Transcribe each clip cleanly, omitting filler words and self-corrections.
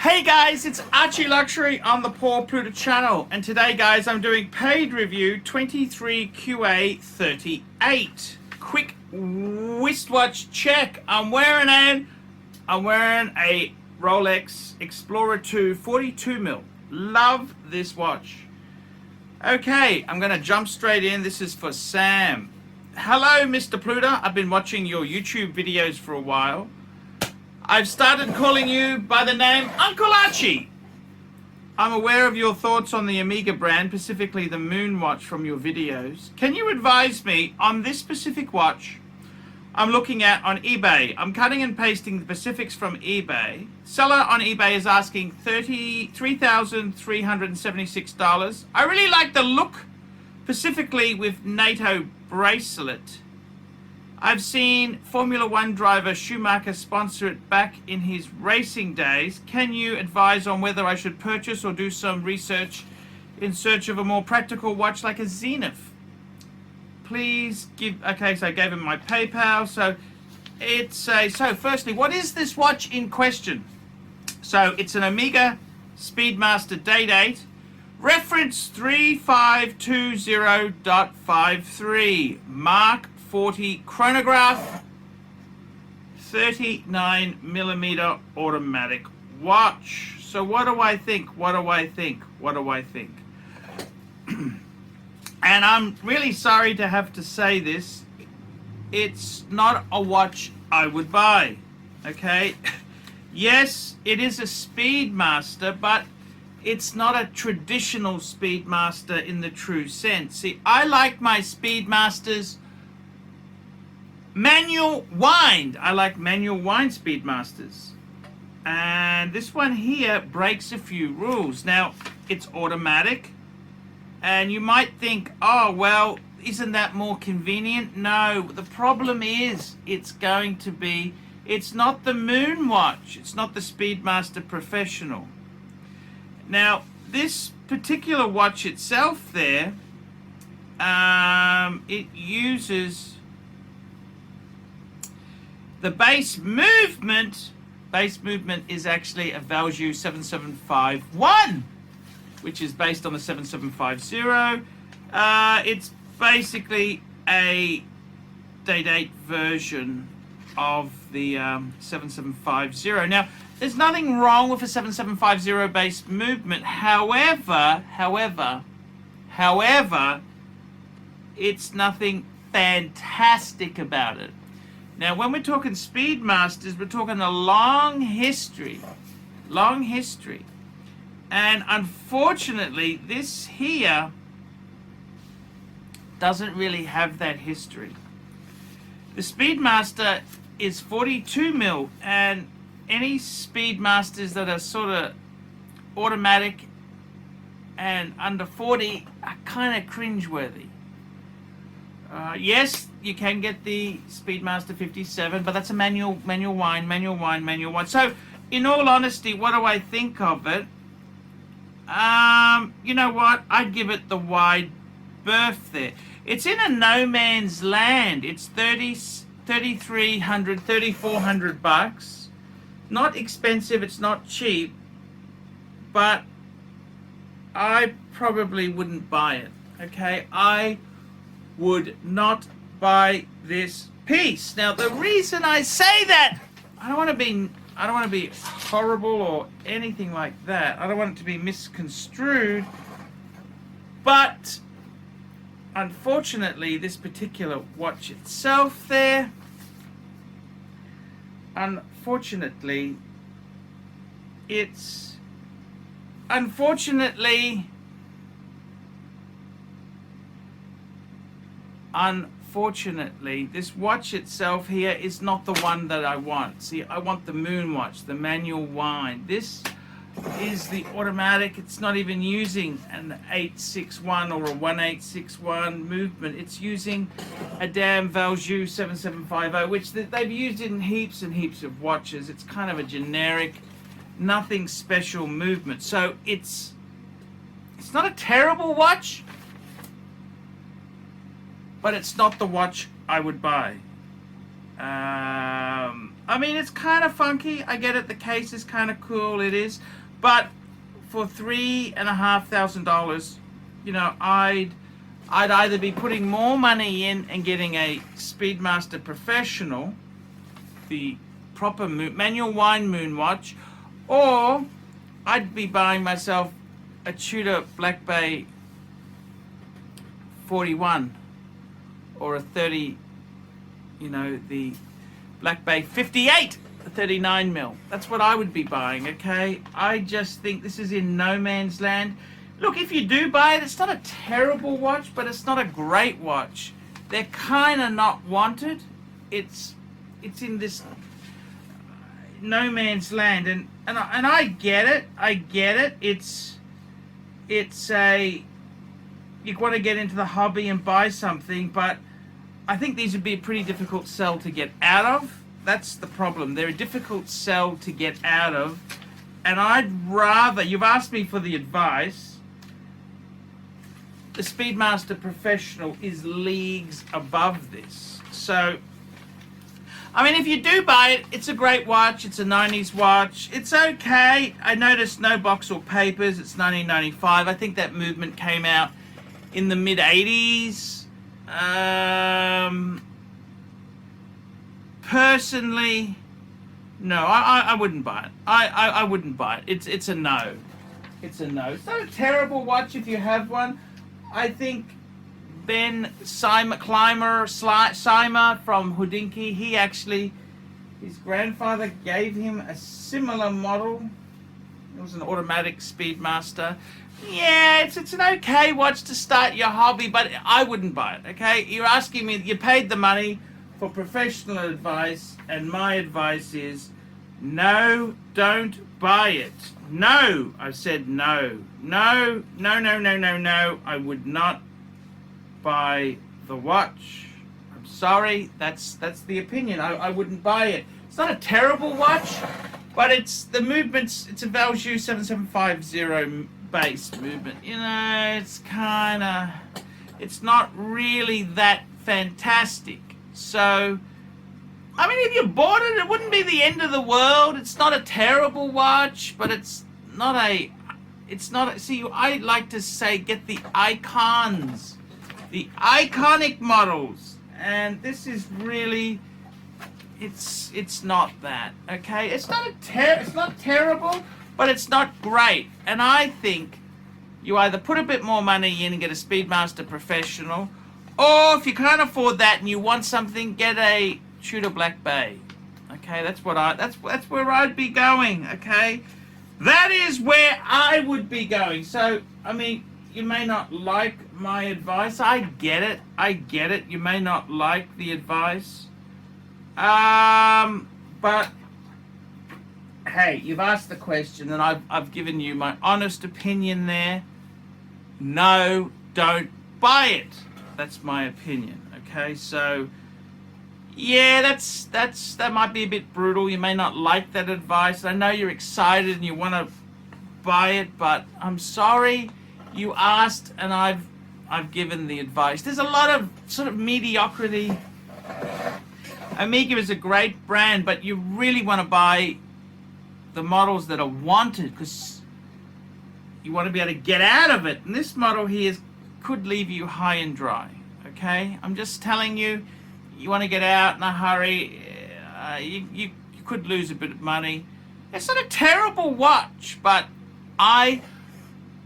Hey guys, it's ArchieLuxury on the Poor Pluta channel, and today guys I'm doing paid review 23QA38. Quick wristwatch check. I'm wearing a Rolex Explorer 2 42mm. Love this watch. Okay, I'm gonna jump straight in. This is for Sam. Hello Mr. Pluta, I've been watching your YouTube videos for a while. I've started calling you by the name Uncle Archie. I'm aware of your thoughts on the Omega brand, specifically the Moon watch from your videos. Can you advise me on this specific watch I'm looking at on eBay? I'm cutting and pasting the specifics from eBay. Seller on eBay is asking $3,376. I really like the look, specifically with NATO bracelet. I've seen Formula One driver Schumacher sponsor it back in his racing days. Can you advise on whether I should purchase or do some research in search of a more practical watch like a Zenith? Please give... Okay, so I gave him my PayPal. So it's a... So firstly, what is this watch in question? So it's an Omega Speedmaster Date 8. Reference 3520.53. Mark 40 chronograph, 39mm automatic watch. So what do I think? What do I think? What do I think? And I'm really sorry to have to say this. It's not a watch I would buy. Okay? Yes, it is a Speedmaster, but it's not a traditional Speedmaster in the true sense. See, I like my Speedmasters manual wind. I like manual wind Speedmasters. And this one here breaks a few rules. Now, it's automatic. And you might think, oh, well, isn't that more convenient? No, the problem is it's not the Moon watch. It's not the Speedmaster Professional. Now, this particular watch itself there, it uses the base movement is actually a Valjoux 7751, which is based on the 7750. It's basically a Date 8 version of the 7750. Now, there's nothing wrong with a 7750 base movement. However, it's nothing fantastic about it. Now, when we're talking Speedmasters, we're talking a long history. And unfortunately, this here doesn't really have that history. The Speedmaster is 42mm, and any Speedmasters that are sort of automatic and under 40 are kind of cringeworthy. Yes, you can get the Speedmaster 57, but that's a manual wind. So, in all honesty, what do I think of it? You know what? I'd give it the wide berth there. It's in a no man's land. It's $3,400 Not expensive. It's not cheap, but I probably wouldn't buy it. Okay, I would not buy this piece. Now, the reason I say that, I don't want to be horrible or anything like that. I don't want it to be misconstrued. But unfortunately, this particular watch itself there, unfortunately, this watch itself here is not the one that I want. See, I want the Moon watch, the manual wind. This is the automatic. It's not even using an 861 or a 1861 movement. It's using a damn Valjoux 7750, which they've used in heaps and heaps of watches. It's kind of a generic, nothing special movement. So it's not a terrible watch, but it's not the watch I would buy. I mean, it's kind of funky. I get it. The case is kind of cool. It is. But for $3,500, you know, I'd either be putting more money in and getting a Speedmaster Professional, the proper manual wind moon watch, or I'd be buying myself a Tudor Black Bay 41 or a 30, you know, the Black Bay 58, 39 mil. That's what I would be buying, okay? I just think this is in no man's land. Look, if you do buy it, it's not a terrible watch, but it's not a great watch. They're kind of not wanted. It's in this no man's land, and I get it. I get it. It's a, you want to get into the hobby and buy something, but I think these would be a pretty difficult sell to get out of. That's the problem. They're a difficult sell to get out of, and I'd rather, you've asked me for the advice, the Speedmaster Professional is leagues above this. So, I mean, if you do buy it, it's a great watch. It's a 90s watch. It's okay. I noticed no box or papers. It's 1995. I think that movement came out in the mid-80s. Personally, no, I wouldn't buy it. I wouldn't buy it. It's a no. It's a no. It's not a terrible watch if you have one. I think Ben Simer from Houdinki, he actually, his grandfather gave him a similar model. It was an automatic Speedmaster. Yeah, it's an okay watch to start your hobby, but I wouldn't buy it, okay? You're asking me, you paid the money for professional advice, and my advice is, no, don't buy it. No, I said no. No, no, no, no, no, no. I would not buy the watch. I'm sorry, that's the opinion. I wouldn't buy it. It's not a terrible watch, but it's the movements. It's a Valjoux 7750 based movement. You know, it's kind of, it's not really that fantastic. So, I mean, if you bought it, it wouldn't be the end of the world. It's not a terrible watch, but it's not a, see, I like to say get the icons, the iconic models, and this is really, it's not that, okay? It's not it's not terrible, but it's not great. And I think you either put a bit more money in and get a Speedmaster Professional, or if you can't afford that and you want something, get a Tudor Black Bay. Okay, that's where I'd be going, okay? That is where I would be going. So, I mean, you may not like my advice. I get it. I get it. You may not like the advice. But hey, you've asked the question and I've given you my honest opinion there. No, don't buy it. That's my opinion. Okay, so yeah, that might be a bit brutal. You may not like that advice. I know you're excited and you want to buy it, but I'm sorry. You asked and I've given the advice. There's a lot of sort of mediocrity. Omega is a great brand, but you really want to buy the models that are wanted because you want to be able to get out of it. And this model here could leave you high and dry. Okay, I'm just telling you. You want to get out in a hurry, you could lose a bit of money. It's not a terrible watch, but I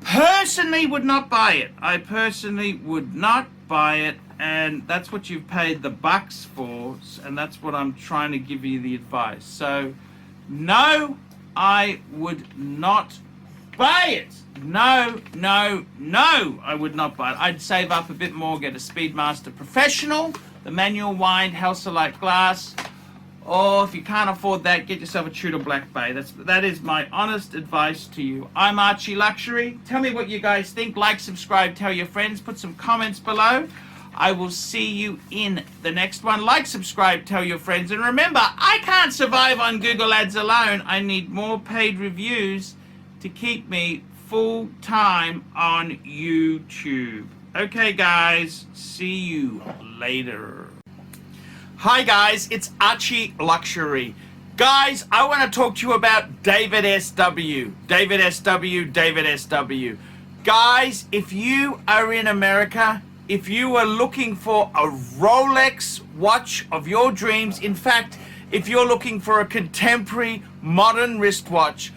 personally would not buy it. I personally would not buy it, and that's what you've paid the bucks for, and that's what I'm trying to give you the advice. So, no, I would not buy it. No, no, no, I would not buy it. I'd save up a bit more, get a Speedmaster Professional, the manual wind Halcyon glass, or if you can't afford that, get yourself a Tudor Black Bay. That is my honest advice to you. I'm ArchieLuxury. Tell me what you guys think. Like, subscribe, tell your friends, put some comments below. I will see you in the next one. Like, subscribe, tell your friends, and remember, I can't survive on Google Ads alone. I need more paid reviews to keep me full-time on YouTube. Okay, guys, see you later. Hi, guys, it's ArchieLuxury. Guys, I want to talk to you about David SW. David SW, David SW. Guys, if you are in America, if you are looking for a Rolex watch of your dreams, in fact, if you're looking for a contemporary modern wristwatch,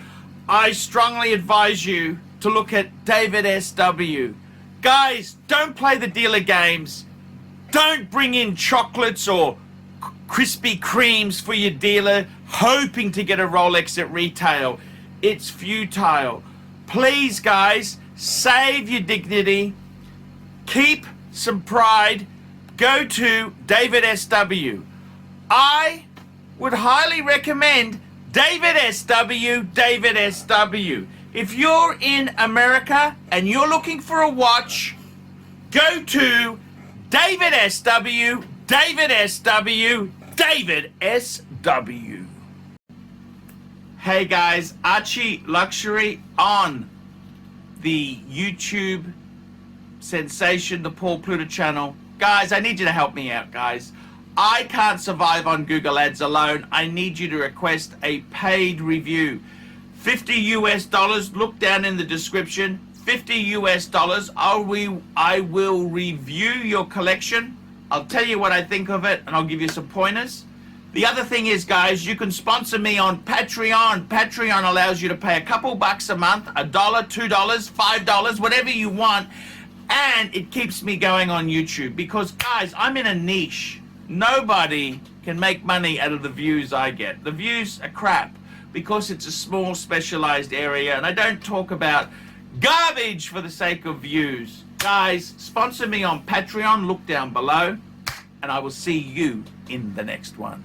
I strongly advise you to look at David SW. Guys, don't play the dealer games. Don't bring in chocolates or Krispy Kremes for your dealer hoping to get a Rolex at retail. It's futile. Please, guys, save your dignity. Keep some pride. Go to David SW. I would highly recommend David SW, David SW. If you're in America and you're looking for a watch, go to David SW, David SW, David SW. Hey guys, ArchieLuxury on the YouTube sensation, the Paul Pluta channel. Guys, I need you to help me out, guys. I can't survive on Google Ads alone. I need you to request a paid review. $50 US, look down in the description. $50 US, I will review your collection. I'll tell you what I think of it, and I'll give you some pointers. The other thing is, guys, you can sponsor me on Patreon. Patreon allows you to pay a couple bucks a month, $1, $2, $5, whatever you want, and it keeps me going on YouTube. Because, guys, I'm in a niche. Nobody can make money out of the views I get. The views are crap because it's a small specialized area, and I don't talk about garbage for the sake of views. Guys, sponsor me on Patreon, look down below, and I will see you in the next one.